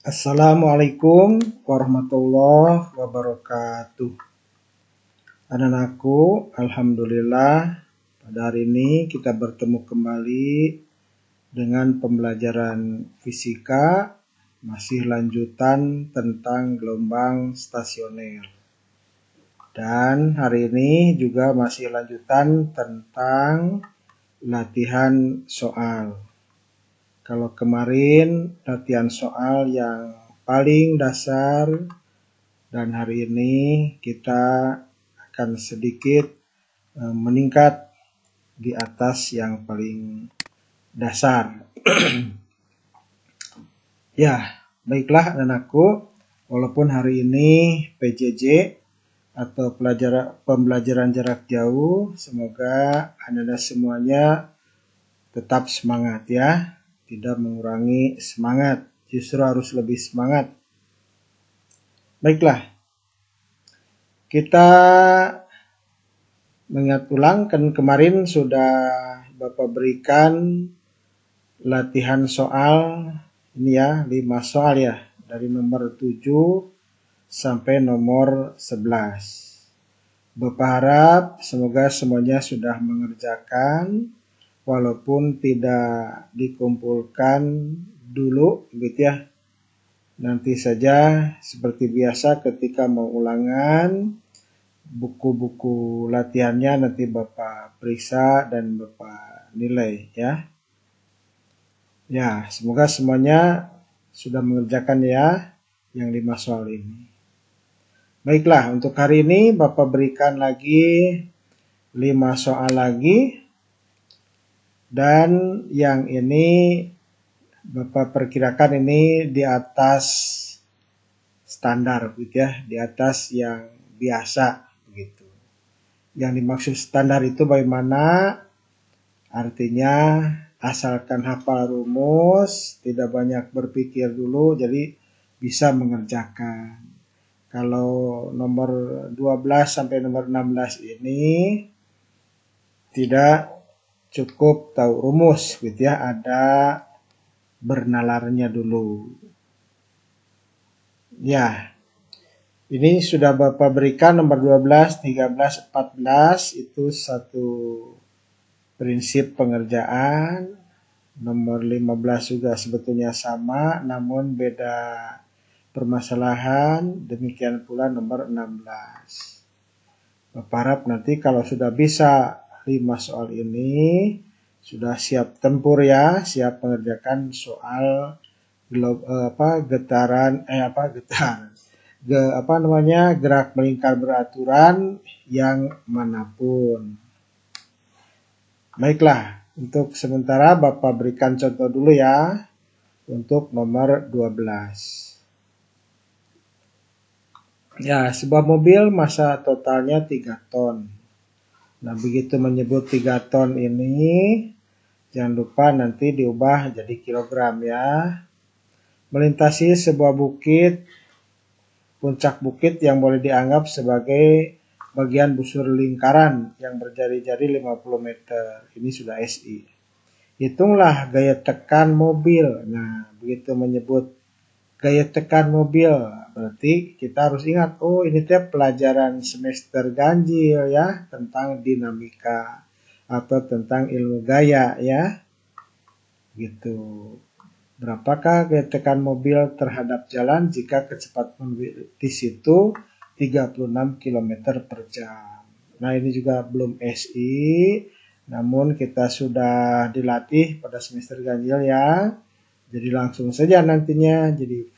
Assalamualaikum warahmatullahi wabarakatuh. Anak-anakku, alhamdulillah pada hari ini kita bertemu kembali dengan pembelajaran fisika, masih lanjutan tentang gelombang stasioner. Dan hari ini juga masih lanjutan tentang latihan soal. Kalau kemarin latihan soal yang paling dasar, dan hari ini kita akan sedikit meningkat di atas yang paling dasar. Ya, baiklah anakku, walaupun hari ini PJJ atau pembelajaran jarak jauh, semoga Anda semuanya tetap semangat ya. Tidak mengurangi semangat, justru harus lebih semangat. Baiklah, kita mengingat ulang, kan kemarin sudah Bapak berikan latihan soal ini ya, 5 soal ya, dari nomor 7 sampai nomor 11. Bapak harap semoga semuanya sudah mengerjakan, walaupun tidak dikumpulkan dulu gitu ya. Nanti saja seperti biasa ketika mau ulangan, buku-buku latihannya nanti Bapak periksa dan Bapak nilai ya. Ya, semoga semuanya sudah mengerjakan ya yang 5 soal ini. Baiklah, untuk hari ini Bapak berikan lagi 5 soal lagi. Dan yang ini Bapak perkirakan ini di atas standar gitu ya, di atas yang biasa gitu. Yang dimaksud standar itu bagaimana? Artinya asalkan hafal rumus, tidak banyak berpikir dulu, jadi bisa mengerjakan. Kalau nomor 12 sampai nomor 16 ini tidak cukup tahu rumus gitu ya, ada bernalarnya dulu. Ya, ini sudah Bapak berikan nomor 12, 13, 14 itu satu prinsip pengerjaan. Nomor 15 juga sebetulnya sama, namun beda permasalahan. Demikian pula nomor 16. Bapak harap nanti kalau sudah bisa 5 soal ini, sudah siap tempur ya, siap mengerjakan soal gerak melingkar beraturan yang manapun. Baiklah, untuk sementara Bapak berikan contoh dulu ya untuk nomor 12. Ya, sebuah mobil massa totalnya 3 ton. Nah, begitu menyebut 3 ton ini, jangan lupa nanti diubah jadi kilogram ya. Melintasi sebuah bukit, puncak bukit yang boleh dianggap sebagai bagian busur lingkaran yang berjari-jari 50 meter. Ini sudah SI. Hitunglah gaya tekan mobil. Nah, begitu menyebut gaya tekan mobil, berarti kita harus ingat, oh ini tiap pelajaran semester ganjil ya, tentang dinamika atau tentang ilmu gaya ya. Gitu. Berapakah gaya tekan mobil terhadap jalan jika kecepatan di situ 36 km per jam. Nah, ini juga belum SI, namun kita sudah dilatih pada semester ganjil ya. Jadi langsung saja nantinya jadi V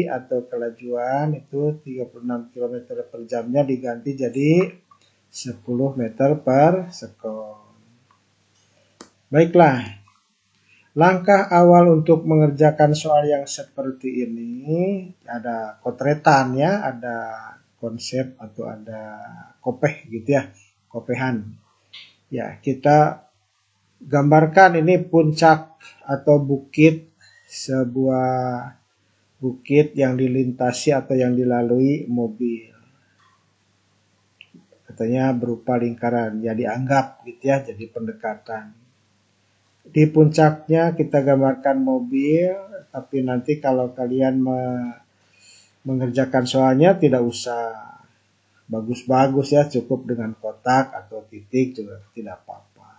atau kelajuan itu 36 km per jamnya diganti jadi 10 meter per sekon. Baiklah. Langkah awal untuk mengerjakan soal yang seperti ini, ada kotretan ya, ada konsep atau ada kopeh gitu ya, kopehan. Ya, kita gambarkan ini puncak atau bukit, sebuah bukit yang dilintasi atau yang dilalui mobil. Katanya berupa lingkaran, ya dianggap gitu ya, jadi pendekatan. Di puncaknya kita gambarkan mobil, tapi nanti kalau kalian mengerjakan soalnya tidak usah bagus-bagus ya, cukup dengan kotak atau titik juga tidak apa-apa.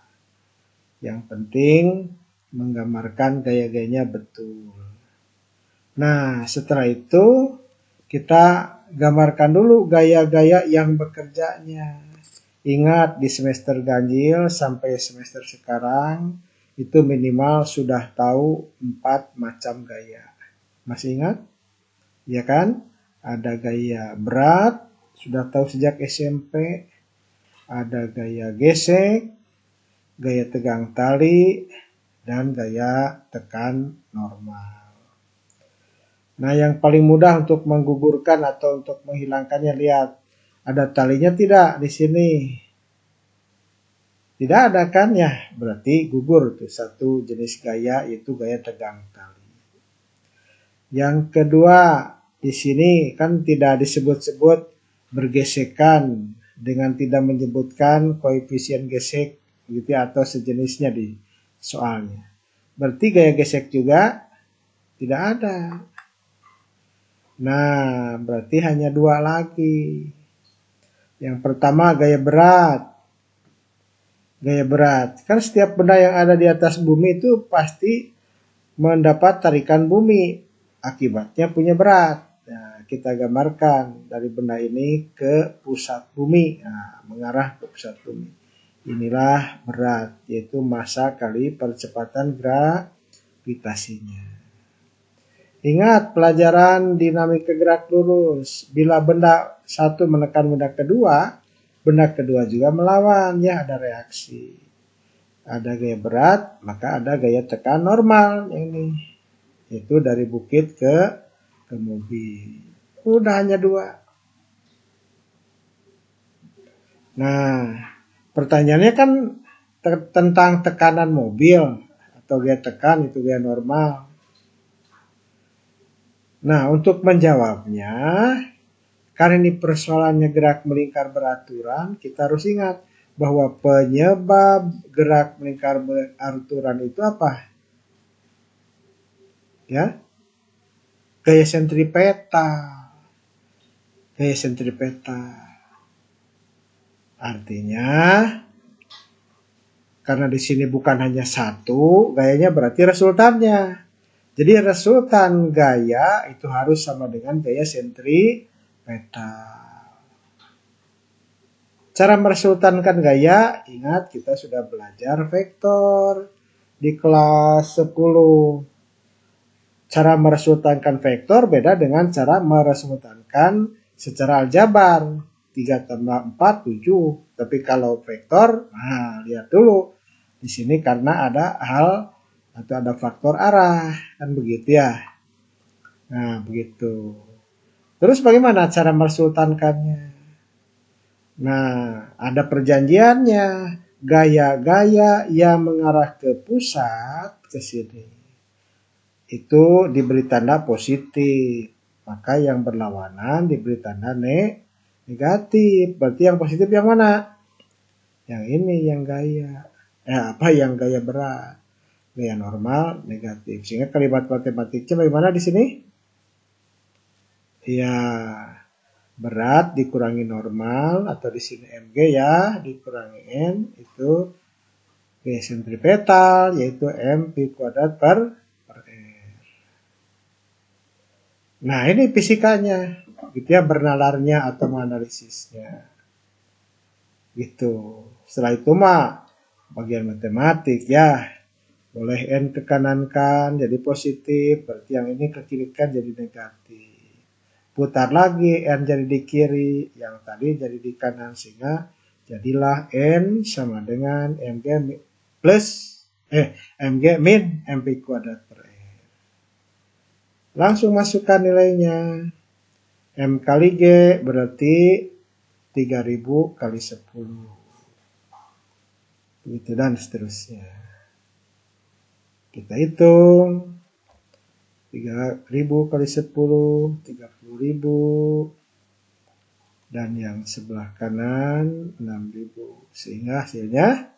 Yang penting menggambarkan gaya-gayanya betul. Nah, setelah itu kita gambarkan dulu gaya-gaya yang bekerjanya. Ingat di semester ganjil sampai semester sekarang itu minimal sudah tahu 4 macam gaya. Masih ingat? Ya kan? Ada gaya berat, sudah tahu sejak SMP. Ada gaya gesek, gaya tegang tali, dan gaya tekan normal. Nah, yang paling mudah untuk menggugurkan atau untuk menghilangkannya, lihat. Ada talinya tidak di sini? Tidak ada kan ya? Berarti gugur tuh satu jenis gaya, yaitu gaya tegang tali. Yang kedua, di sini kan tidak disebut-sebut bergesekan dengan tidak menyebutkan koefisien gesek gitu atau sejenisnya di soalnya. Berarti gaya gesek juga tidak ada. Nah, berarti hanya 2 lagi. Yang pertama gaya berat. Gaya berat. Kan setiap benda yang ada di atas bumi itu pasti mendapat tarikan bumi. Akibatnya punya berat. Nah, kita gambarkan dari benda ini ke pusat bumi. Nah, mengarah ke pusat bumi. Inilah berat, yaitu massa kali percepatan gravitasinya. Ingat pelajaran dinamika gerak lurus. Bila benda satu menekan benda kedua juga melawan. Ya, ada reaksi. Ada gaya berat, maka ada gaya tekan normal. Ini itu dari bukit ke mobil. Udah hanya 2. Nah, pertanyaannya kan tentang tekanan mobil atau gaya tekan, itu gaya normal. Nah, untuk menjawabnya, karena ini persoalannya gerak melingkar beraturan, kita harus ingat bahwa penyebab gerak melingkar beraturan itu apa? Ya, gaya sentripeta. Gaya sentripeta. Artinya, karena di sini bukan hanya satu, gayanya berarti resultannya. Jadi resultan gaya itu harus sama dengan gaya sentripeta. Cara meresultankan gaya, ingat kita sudah belajar vektor di kelas 10. Cara meresultankan vektor beda dengan cara meresultankan secara aljabar. 3 tambah 4, 7. Tapi kalau vektor, nah lihat dulu. Di sini karena ada hal atau ada faktor arah. Kan begitu ya. Nah, begitu. Terus bagaimana cara meresultankannya? Nah, ada perjanjiannya. Gaya-gaya yang mengarah ke pusat, ke sini, itu diberi tanda positif. Maka yang berlawanan diberi tanda negatif. Berarti yang positif yang mana? Yang ini, yang gaya. Yang gaya berat. Gaya normal, negatif. Sehingga kalimat matematiknya bagaimana di sini? Ya, berat dikurangi normal, atau di sini mg ya, dikurangi n, itu gaya sentripetal, yaitu m pi kuadrat per r. Nah, ini fisikanya, gitu ya, bernalarnya atau menganalisisnya. Gitu. Setelah itu mah bagian matematik ya. Boleh n ke kanan kan jadi positif, berarti yang ini ke kiri kan jadi negatif. Putar lagi n jadi di kiri, yang tadi jadi di kanan, sehingga jadilah n sama dengan mg min mp kuadrat per r. Langsung masukkan nilainya. M kali G berarti 3000 kali 10. Begitu dan seterusnya. Kita hitung. 3000 kali 10, 30.000. Dan yang sebelah kanan 6.000. Sehingga hasilnya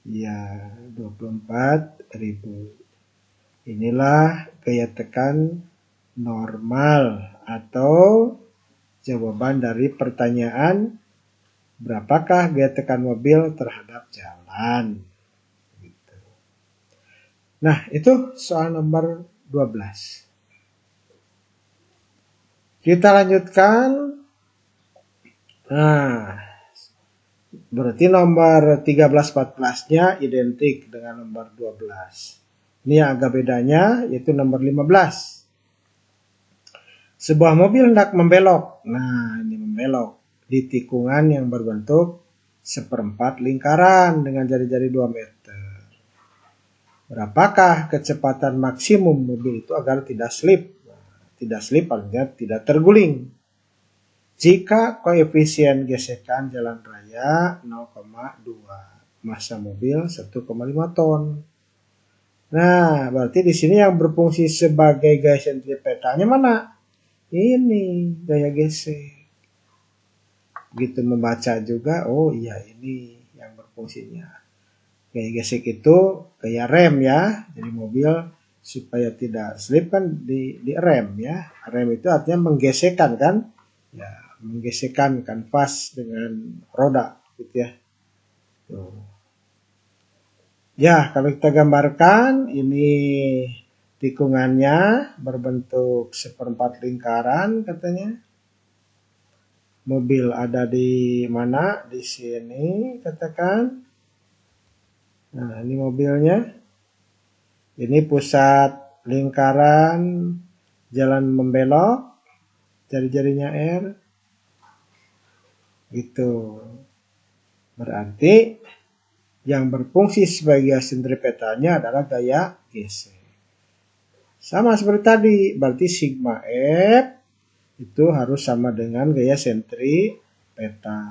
Ya, 24.000. Inilah gaya tekan normal atau jawaban dari pertanyaan berapakah gaya tekan mobil terhadap jalan. Nah, itu soal nomor 12. Kita lanjutkan. Nah, berarti nomor 13-14-nya identik dengan nomor 12. Ini yang agak bedanya yaitu nomor 15. Sebuah mobil hendak membelok. Nah, ini membelok di tikungan yang berbentuk seperempat lingkaran dengan jari-jari 2 meter. Berapakah kecepatan maksimum mobil itu agar tidak slip? Tidak slip artinya tidak terguling. Jika koefisien gesekan jalan raya 0,2, massa mobil 1,5 ton. Nah, berarti di sini yang berfungsi sebagai gaya sentripetanya mana? Ini gaya gesek. Begitu membaca juga, oh iya ini yang berfungsinya. Gaya gesek itu gaya rem ya. Jadi mobil supaya tidak slip kan di rem ya. Rem itu artinya menggesekkan kan? Ya, menggesekkan kanvas dengan roda gitu ya. Tuh. Ya, kalau kita gambarkan ini tikungannya berbentuk seperempat lingkaran katanya. Mobil ada di mana? Di sini katakan. Nah, ini mobilnya. Ini pusat lingkaran jalan membelok. Jari-jarinya R. Gitu. Berarti yang berfungsi sebagai sentripetanya adalah gaya gesek. Sama seperti tadi, berarti sigma F itu harus sama dengan gaya sentripeta.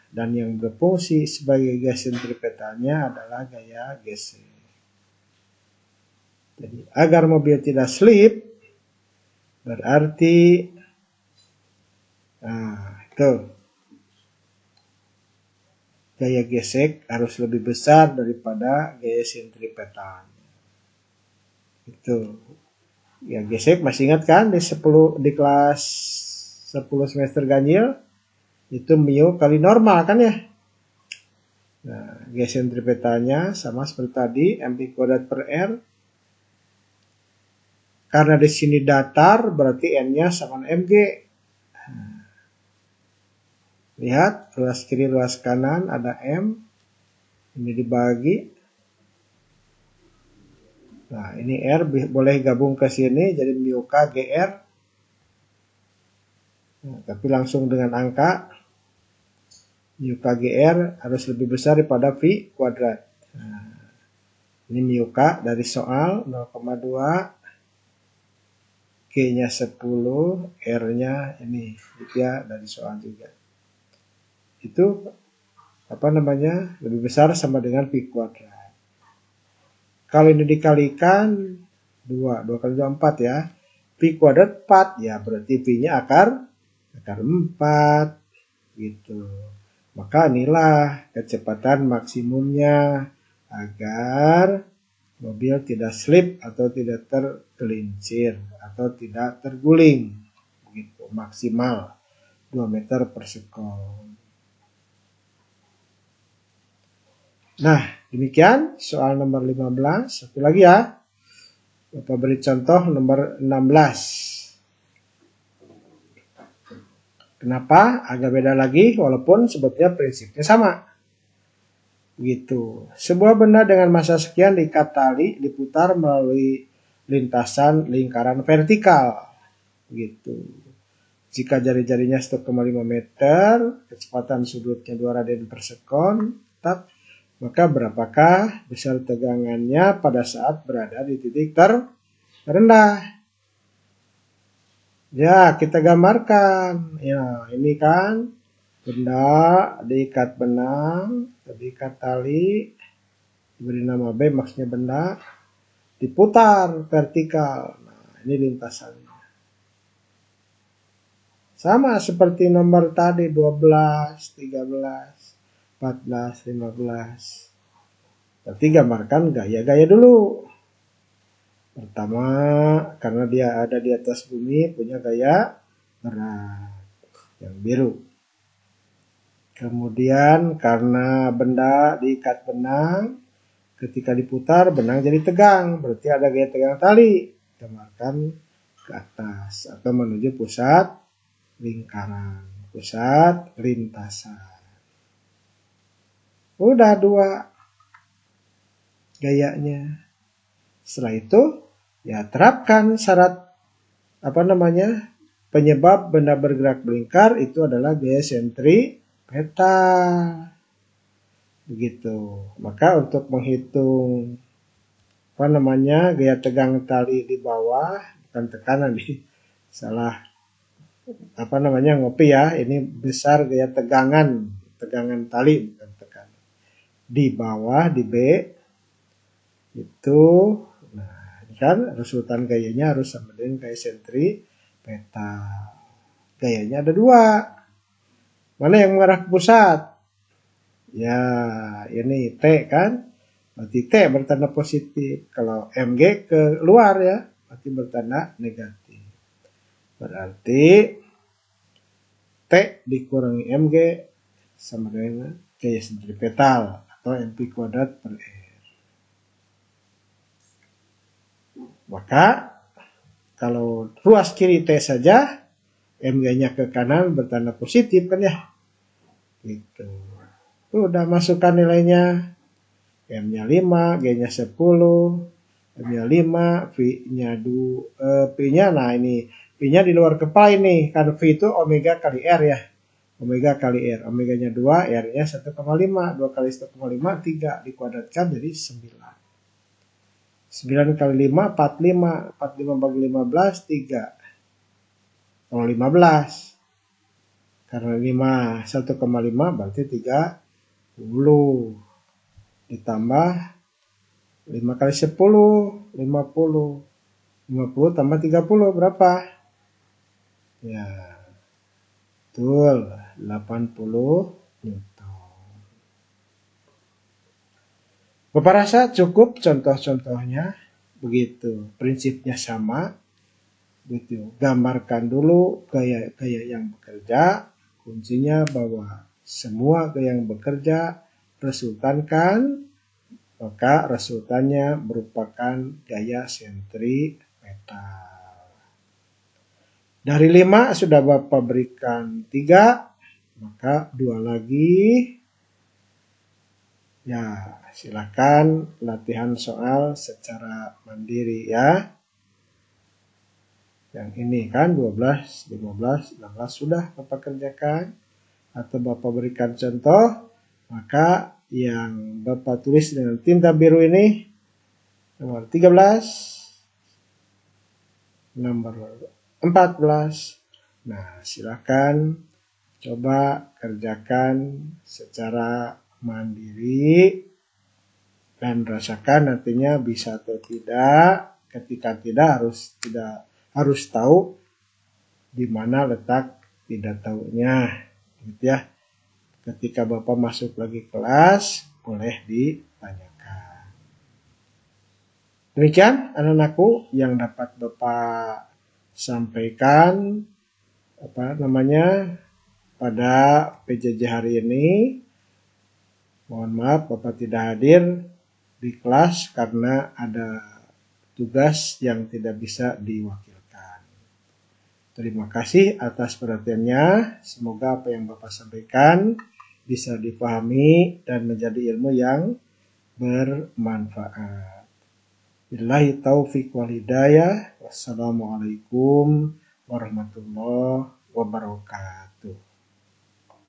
Dan yang berfungsi sebagai gaya sentripetanya adalah gaya gesek. Jadi agar mobil tidak slip, berarti itu gaya gesek harus lebih besar daripada gaya sentripeta. Itu. Ya gesek masih ingat kan di kelas 10 semester ganjil itu mu kali normal kan ya. Nah, gaya sentripetanya sama seperti tadi mv kuadrat per r. Karena di sini datar berarti n-nya sama mg. Lihat ruas kiri ruas kanan ada m. Ini dibagi. Nah, ini R boleh gabung ke sini jadi mu K GR. Nah, tapi langsung dengan angka mu K GR harus lebih besar daripada V kuadrat. Nah, ini mu K dari soal 0,2. G-nya 10, R-nya ini ya dari soal juga. Itu lebih besar sama dengan V kuadrat. Kalau ini dikalikan 2 kali 2 4 ya. V kuadrat 4 ya berarti V-nya akar 4 gitu. Maka inilah kecepatan maksimumnya agar mobil tidak slip atau tidak tergelincir atau tidak terguling. Begitu, maksimal 2 meter per sekon. Nah, demikian soal nomor 15. Satu lagi ya. Bapak beri contoh nomor 16. Kenapa? Agak beda lagi walaupun sebetulnya prinsipnya sama. Gitu. Sebuah benda dengan massa sekian diikat tali diputar melalui lintasan lingkaran vertikal. Gitu. Jika jari-jarinya 1,5 meter, kecepatan sudutnya 2 radian per sekon, maka berapakah besar tegangannya pada saat berada di titik terendah? Ya, kita gambarkan. Ya, ini kan benda diikat benang, diikat tali, diberi nama B, maksudnya benda, diputar vertikal. Nah, ini lintasannya. Sama seperti nomor tadi 12, 13, 14, 15. Berarti gambarkan gaya-gaya dulu. Pertama, karena dia ada di atas bumi, punya gaya berat yang biru. Kemudian karena benda diikat benang, ketika diputar benang jadi tegang, berarti ada gaya tegang tali. Gambarkan ke atas atau menuju pusat lingkaran, pusat lintasan. Udah 2 gayanya. Setelah itu ya terapkan syarat penyebab benda bergerak melingkar itu adalah gaya sentripetal. Begitu. Maka untuk menghitung gaya tegang tali di bawah, bukan tekanan di salah ngopi ya, ini besar gaya tegangan tali bukan tekanan. Di bawah di B itu, nah ini kan resultan gayanya harus sama dengan gaya sentripetal. Gayanya ada 2. Mana yang mengarah ke pusat? Ya, ini T kan? Berarti T bertanda positif. Kalau MG ke luar ya, berarti bertanda negatif. Berarti T dikurangi MG sama dengan gaya sentripetal atau MP kuadrat per R. Maka kalau ruas kiri T saja, MG-nya ke kanan bertanda positif kan ya. Gitu. Udah masukkan nilainya. M-nya 5, G-nya 10, M-nya 5, P-nya, nah ini P-nya di luar kepala ini, kan V itu omega kali R ya. Omega kali R, omeganya 2, R-nya 1,5, 2 kali 1,5, 3, dikuadratkan jadi 9. 9 kali 5, 45, 45 bagi 15, 3. Kalau 15, karena 5, 1,5 berarti 30. Ditambah 5 kali 10, 50. 50 tambah 30 berapa? Ya, betul, 80 Newton. Bapak rasa cukup contoh-contohnya, begitu. Prinsipnya sama, begitu. Gambarkan dulu gaya-gaya yang bekerja. Kuncinya bahwa semua gaya yang bekerja resultankan, maka resultannya merupakan gaya sentripetal. Dari 5 sudah Bapak berikan 3, maka 2 lagi. Ya, silakan latihan soal secara mandiri ya. Yang ini kan 12, 15, 16 sudah Bapak kerjakan atau Bapak berikan contoh, maka yang Bapak tulis dengan tinta biru ini nomor 13, nomor 14. Nah, silakan coba kerjakan secara mandiri dan rasakan nantinya bisa atau tidak. Ketika tidak harus tahu di mana letak tidak tahunya, gitu ya. Ketika Bapak masuk lagi kelas, boleh ditanyakan. Demikian anak-anakku yang dapat Bapak sampaikan pada PJJ hari ini. Mohon maaf Bapak tidak hadir di kelas karena ada tugas yang tidak bisa diwakilkan. Terima kasih atas perhatiannya. Semoga apa yang Bapak sampaikan bisa dipahami dan menjadi ilmu yang bermanfaat. Billahi taufiq wal hidayah. Wassalamualaikum warahmatullahi wabarakatuh.